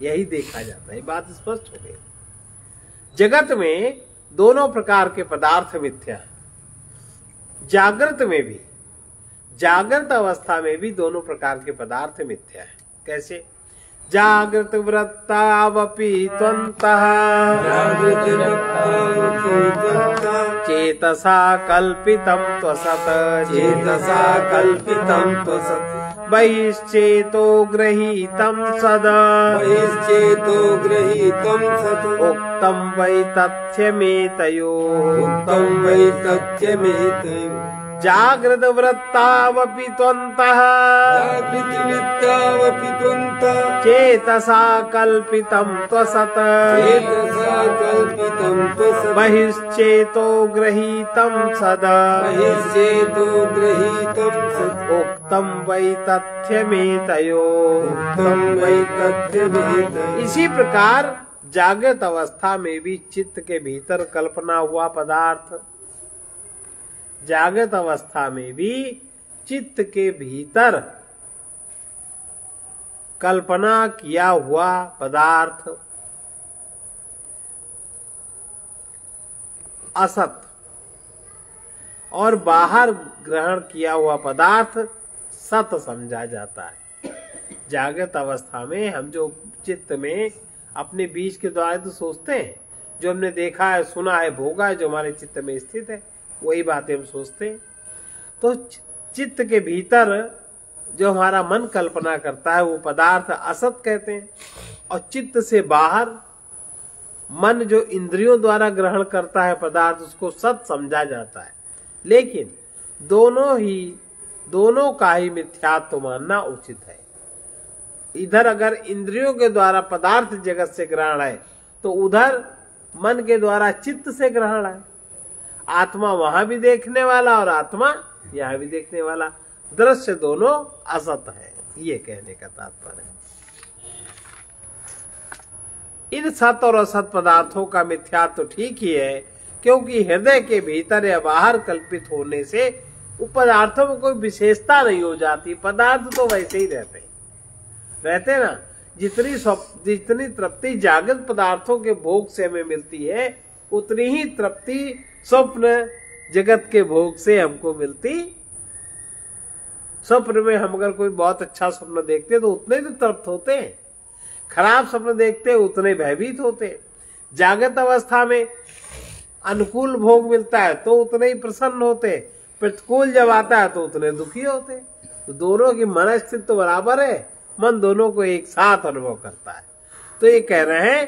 यही देखा जाता है। बात स्पष्ट हो गई। जगत में दोनों प्रकार के पदार्थ मिथ्या है। जागृत अवस्था में भी दोनों प्रकार के पदार्थ मिथ्या है। कैसे? जागृत वृत्तावपि त्वन्तः चेतसा कल्पितं त्वसत् बहिश्चेतो गृहीतं सदा उक्तं वै तथ्यमेतयोः जागृत वृत्तावपि त्वन्तः चेतसा कल्पितं त्वसत् बहिश्चेतो गृहीतं सदा उक्तं वै तथ्यमेतयोः। इसी प्रकार जागृत अवस्था में भी चित्त के भीतर कल्पना हुआ पदार्थ, जागृत अवस्था में भी चित्त के भीतर कल्पना किया हुआ पदार्थ असत और बाहर ग्रहण किया हुआ पदार्थ सत समझा जाता है। जागृत अवस्था में हम जो चित्त में अपने बीज के द्वारा तो सोचते हैं, जो हमने देखा है, सुना है, भोगा है, जो हमारे चित्त में स्थित है, वही बातें हम सोचते हैं। तो चित्त के भीतर जो हमारा मन कल्पना करता है वो पदार्थ असत कहते हैं, और चित्त से बाहर मन जो इंद्रियों द्वारा ग्रहण करता है पदार्थ उसको सत समझा जाता है। लेकिन दोनों का ही मिथ्यात्व मानना उचित है। इधर अगर इंद्रियों के द्वारा पदार्थ जगत से ग्रहण है तो उधर मन के द्वारा चित्त से ग्रहण है। आत्मा वहां भी देखने वाला और आत्मा यहां भी देखने वाला, दृश्य दोनों असत है, ये कहने का तात्पर्य है। इन सत और असत पदार्थों का मिथ्यात्व तो ठीक ही है, क्योंकि हृदय के भीतर या बाहर कल्पित होने से उन पदार्थों में कोई विशेषता नहीं हो जाती। पदार्थ तो वैसे ही रहते ना। जितनी तृप्ति जागृत पदार्थों के भोग से हमें मिलती है उतनी ही तृप्ति स्वप्न जगत के भोग से हमको मिलती। स्वप्न में हम अगर कोई बहुत अच्छा स्वप्न देखते तो उतने तो तृप्त होते हैं, खराब स्वप्न देखते उतने भयभीत होते। जागृत अवस्था में अनुकूल भोग मिलता है तो उतने ही प्रसन्न होते, प्रतिकूल जब आता है तो उतने दुखी होते। तो दोनों की मनस्थिति तो बराबर है, मन दोनों को एक साथ अनुभव करता है। तो ये कह रहे हैं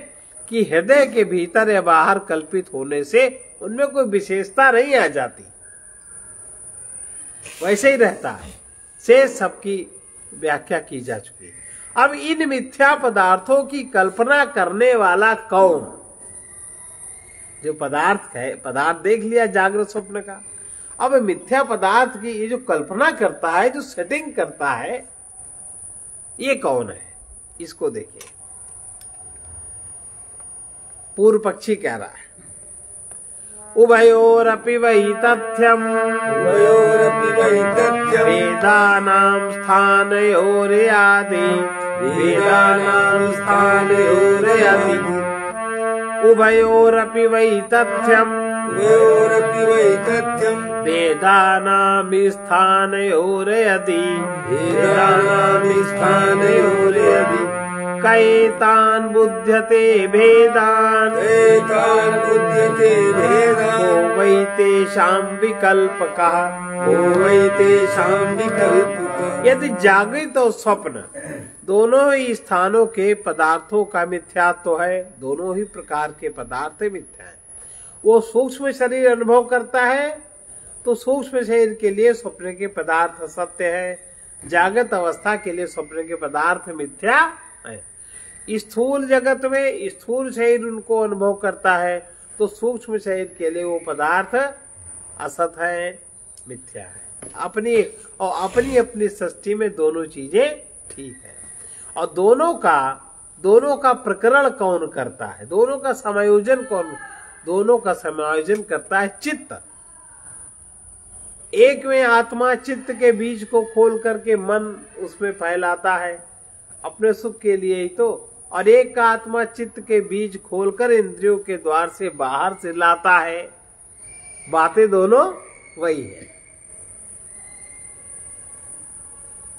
कि हृदय के भीतर या बाहर कल्पित होने से उनमें कोई विशेषता नहीं आ जाती, वैसे ही रहता है। से सबकी व्याख्या की जा चुकी है। अब इन मिथ्या पदार्थों की कल्पना करने वाला कौन? जो पदार्थ है, पदार्थ देख लिया जागृत स्वप्न का। अब मिथ्या पदार्थ की ये जो कल्पना करता है, जो सेटिंग करता है, ये कौन है? इसको देखिए। पूर्व पक्षी कह रहा है उभयोरपि वही तथ्यम वेदानां स्थानयोर्यादि उभयोरपि वही तथ्यम वेदानां स्थानयोर्यदि कैतान बुध्यते भेदान को वै तेषां विकल्पकः। यदि जागृत और स्वप्न दोनों ही स्थानों के पदार्थों का मिथ्यात्व है, दोनों ही प्रकार के पदार्थ मिथ्या है। वो सूक्ष्म शरीर अनुभव करता है तो सूक्ष्म शरीर के लिए स्वप्न के पदार्थ सत्य है, जागृत अवस्था के लिए स्वप्न के पदार्थ मिथ्या है। स्थूल जगत में स्थूल शरीर उनको अनुभव करता है तो सूक्ष्म शरीर के लिए वो पदार्थ असत है, मिथ्या है। अपनी अपनी सृष्टि में दोनों चीजें ठीक है। और दोनों का प्रकरण कौन करता है, दोनों का समायोजन कौन? दोनों का समायोजन करता है चित्त। एक में आत्मा चित्त के बीज को खोल करके मन उसमें फैलाता है अपने सुख के लिए ही तो, और एक का आत्मा चित्त के बीज खोलकर इंद्रियों के द्वार से बाहर से लाता है। बातें दोनों वही है।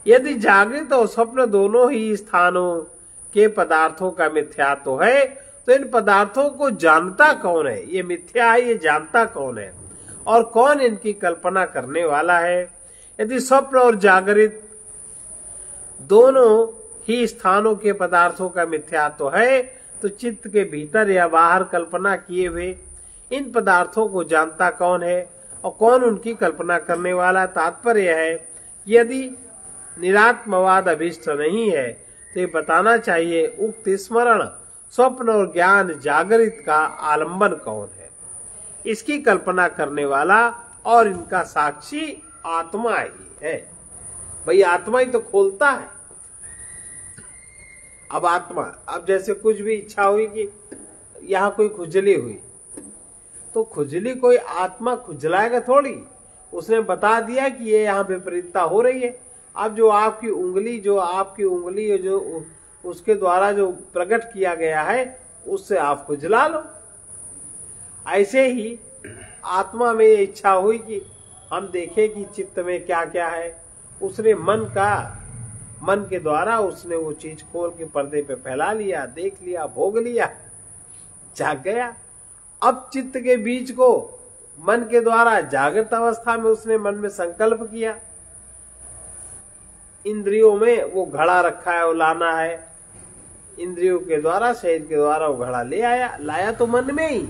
यदि जागृत और स्वप्न दोनों ही स्थानों के पदार्थों का मिथ्यात्व है, तो इन पदार्थों को जानता कौन है? ये मिथ्या है, ये जानता कौन है? और कौन इनकी कल्पना करने वाला है? यदि स्वप्न और जागृत दोनों ही स्थानों के पदार्थों का मिथ्यात्व है, तो चित्त के भीतर या बाहर कल्पना किए हुए इन पदार्थों को जानता कौन है और कौन उनकी कल्पना करने वाला? तात्पर्य है यदि निरात्मवाद अभिष्ट नहीं है तो ये बताना चाहिए उक्त स्मरण, स्वप्न और ज्ञान जागृत का आलंबन कौन है, इसकी कल्पना करने वाला और इनका साक्षी आत्मा ही है। भाई आत्मा ही तो खोलता है। अब आत्मा, अब जैसे कुछ भी इच्छा हुई कि यहाँ कोई खुजली हुई, तो खुजली कोई आत्मा खुजलाएगा थोड़ी, उसने बता दिया कि ये यहाँ विपरीतता हो रही है। अब जो आपकी उंगली जो उसके द्वारा जो प्रकट किया गया है उससे आप खुजला लो। ऐसे ही आत्मा में ये इच्छा हुई कि हम देखें कि चित्त में क्या क्या है, उसने मन के द्वारा उसने वो चीज खोल के पर्दे पे फैला लिया, देख लिया, भोग लिया, जाग गया। अब चित्त के बीज को मन के द्वारा जागृत अवस्था में उसने मन में संकल्प किया, इंद्रियों में वो घड़ा रखा है, वो लाना है, इंद्रियों के द्वारा, शरीर के द्वारा वो घड़ा ले आया, लाया तो मन में ही,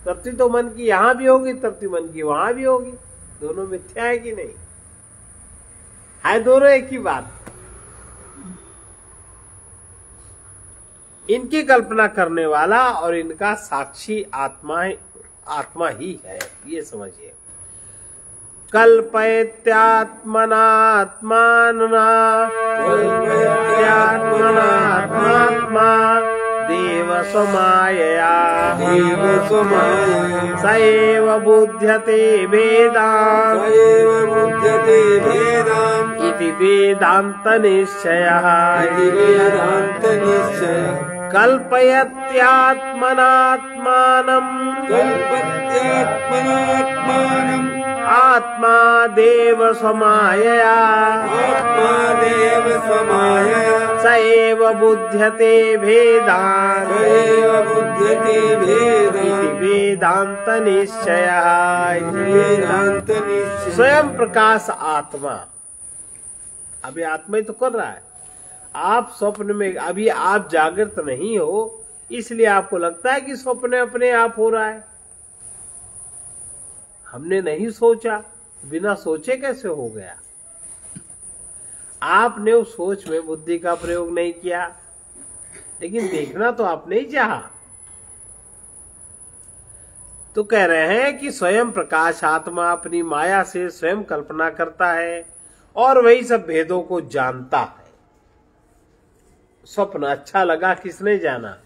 तृप्ति तो मन की यहां भी होगी, तृप्ति मन की वहां भी होगी। दोनों मिथ्या है कि नहीं? है दोनों एक ही बात। इनकी कल्पना करने वाला और इनका साक्षी आत्मा ही है, ये समझिए। कल्पयत्यात्मनात्मात्मा देव स्वमायया स एव बुध्यते वेदान् इति वेदान्त निश्चयः। कल्पयत्यात्मनात्मानम् आत्मा देव स्वमायया स एव बुध्यते भेदान् वेदान्त निश्चयः। स्वयं प्रकाश आत्मा, अभी आत्मा ही तो कर रहा है। आप स्वप्न में, अभी आप जागृत नहीं हो, इसलिए आपको लगता है कि स्वप्न अपने आप हो रहा है। हमने नहीं सोचा, बिना सोचे कैसे हो गया? आपने उस सोच में बुद्धि का प्रयोग नहीं किया, लेकिन देखना तो आपने ही चाहा। तो कह रहे हैं कि स्वयं प्रकाश आत्मा अपनी माया से स्वयं कल्पना करता है और वही सब भेदों को जानता है। स्वप्न अच्छा लगा, किसने जाना?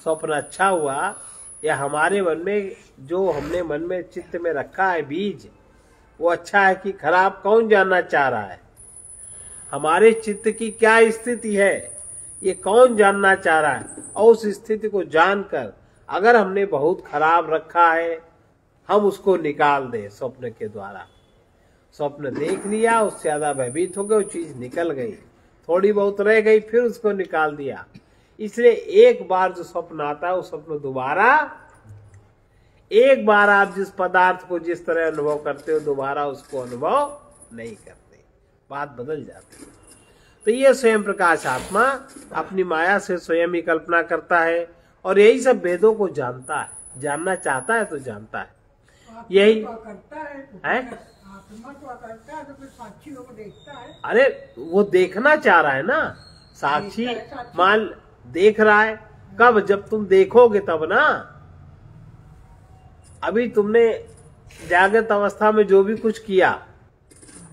स्वप्न अच्छा हुआ या हमारे मन में जो हमने मन में चित्त में रखा है बीज, वो अच्छा है कि खराब, कौन जानना चाह रहा है? हमारे चित्त की क्या स्थिति है, ये कौन जानना चाह रहा है? और उस स्थिति को जानकर अगर हमने बहुत खराब रखा है, हम उसको निकाल दें स्वप्न के द्वारा। स्वप्न देख लिया, उससे ज्यादा भयभीत हो गए, वो चीज निकल गई, थोड़ी बहुत रह गई, फिर उसको निकाल दिया। इसलिए एक बार जो स्वप्न आता है, वो स्वप्न दोबारा, एक बार आप जिस पदार्थ को जिस तरह अनुभव करते हो, दोबारा उसको अनुभव नहीं करते, बात बदल जाती है। तो ये स्वयं प्रकाश आत्मा अपनी माया से स्वयं ही कल्पना करता है और यही सब भेदों को जानता है, जानना चाहता है तो जानता है। यही करता है, आत्मा तो करता है, तो फिर साक्षी को देखता है। अरे वो देखना चाह रहा है ना, साक्षी मान देख रहा है। कब? जब तुम देखोगे तब ना। अभी तुमने जागृत अवस्था में जो भी कुछ किया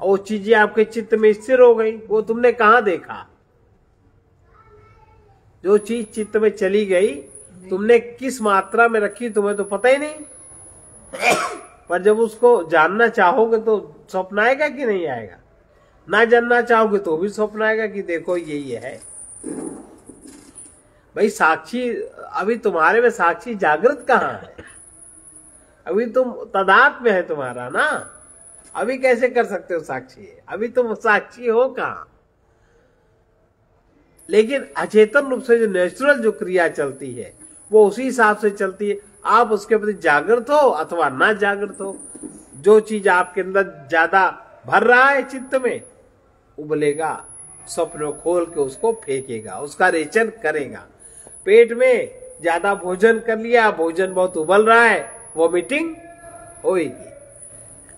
और वो चीजें आपके चित्त में स्थिर हो गई, वो तुमने कहाँ देखा? जो चीज चित्त में चली गई, तुमने किस मात्रा में रखी तुम्हें तो पता ही नहीं। पर जब उसको जानना चाहोगे तो स्वप्न आएगा कि नहीं आएगा? ना जानना चाहोगे तो भी स्वप्न आएगा कि देखो ये है। भाई साक्षी, अभी तुम्हारे में साक्षी जागृत कहाँ है? अभी तुम तदात्म में है तुम्हारा ना, अभी कैसे कर सकते हो साक्षी? अभी तुम साक्षी हो कहाँ? लेकिन अचेतन रूप से जो नेचुरल जो क्रिया चलती है वो उसी हिसाब से चलती है। आप उसके प्रति जागृत हो अथवा ना जागृत हो, जो चीज आपके अंदर ज्यादा भर रहा है चित्त में, उबलेगा, स्वप्न खोल के उसको फेंकेगा, उसका रेचन करेगा। पेट में ज्यादा भोजन कर लिया, भोजन बहुत उबल रहा है, वोमिटिंग होगी,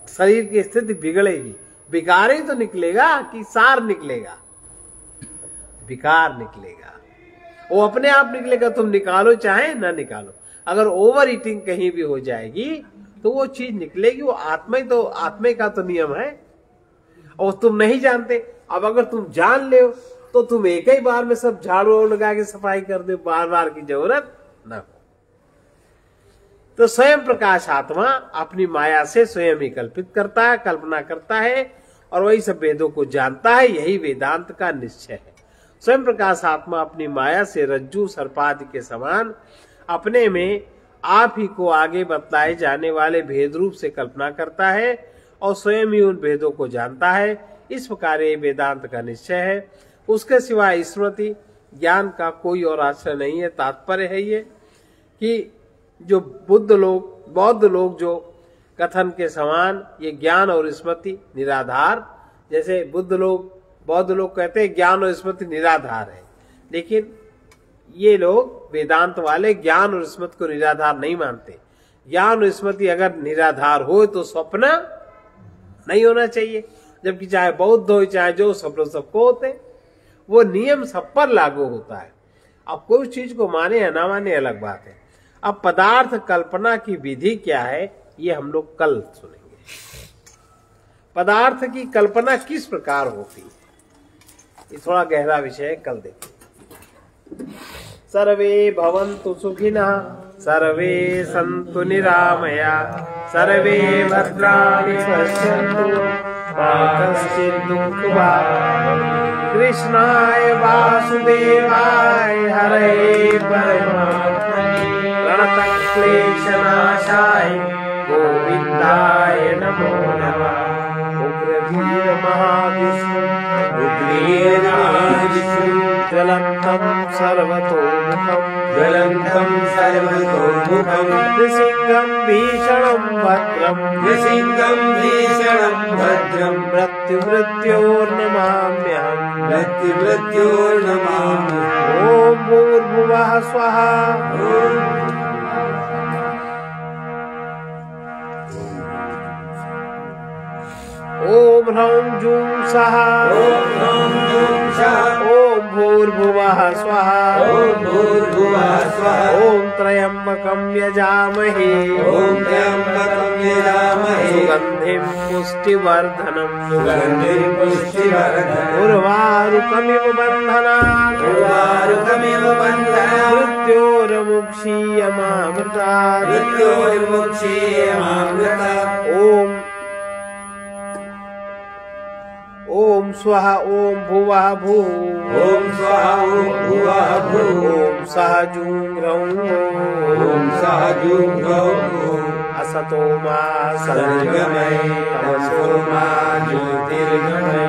शरीर की स्थिति बिगड़ेगी। विकार ही तो निकलेगा कि सार निकलेगा? विकार निकलेगा, वो अपने आप निकलेगा, तुम निकालो चाहे ना निकालो। अगर ओवर ईटिंग कहीं भी हो जाएगी तो वो चीज निकलेगी, वो आत्मा का तो नियम है और तुम नहीं जानते। अब अगर तुम जान ले तो तुम एक ही बार में सब झाड़ू लगा के सफाई कर दो, बार बार की जरूरत ना हो। तो स्वयं प्रकाश आत्मा अपनी माया से स्वयं ही कल्पित करता है, कल्पना करता है और वही सब वेदों को जानता है। यही वेदांत का निश्चय है। स्वयं प्रकाश आत्मा अपनी माया से रज्जू सर्पादि के समान अपने में आप ही को आगे बतलाए जाने वाले भेद रूप से कल्पना करता है और स्वयं ही उन भेदों को जानता है। इस प्रकार ये वेदांत का निश्चय है। उसके सिवाय स्मृति ज्ञान का कोई और आश्रय नहीं है। तात्पर्य है ये कि जो बौद्ध लोग जो कथन के समान ये ज्ञान और स्मृति निराधार, जैसे बौद्ध लोग कहते हैं ज्ञान और स्मृति निराधार है, लेकिन ये लोग वेदांत वाले ज्ञान और स्मृति को निराधार नहीं मानते। ज्ञान और स्मृति अगर निराधार हो तो स्वप्न नहीं होना चाहिए, जबकि चाहे बौद्ध हो चाहे जो स्वप्न सबको होते, वो नियम सब पर लागू होता है। अब कोई चीज को माने या ना माने अलग बात है। अब पदार्थ कल्पना की विधि क्या है ये हम लोग कल सुनेंगे। पदार्थ की कल्पना किस प्रकार होती है ये थोड़ा गहरा विषय है, कल देखेंगे। सर्वे भवन्तु सुखिनः, सर्वे सन्तु निरामया, सर्वे भद्राणि पश्यन्तु मा कश्चित् दुःखभाग्। कृष्णाय वासुदेवाय हरये परमात्मने प्रणतक्लेशनाशाय गोविन्दाय नमो नमः। उग्रवीर महाविष्णु ज्वलन्तं सर्वतोमुखं नृसिंहं भीषणं भद्रं मृत्युमृत्योर्नमाम्यहम्। ॐ भूर्भुवः स्वः ॐ ह्रौं जूं सः ॐ भूर्भुवः स्वः ॐ त्र्यम्बकं यजामहे सुगन्धिं पुष्टिवर्धनम् उर्वारुकमिव बन्धनात् मृत्योर्मुक्षीयमामृतात्। ॐ स्वः ॐ भुवः भूः ॐ सः जूं ह्रौं असतो मा सद्गमय तमसो मा ज्योतिर्गमय।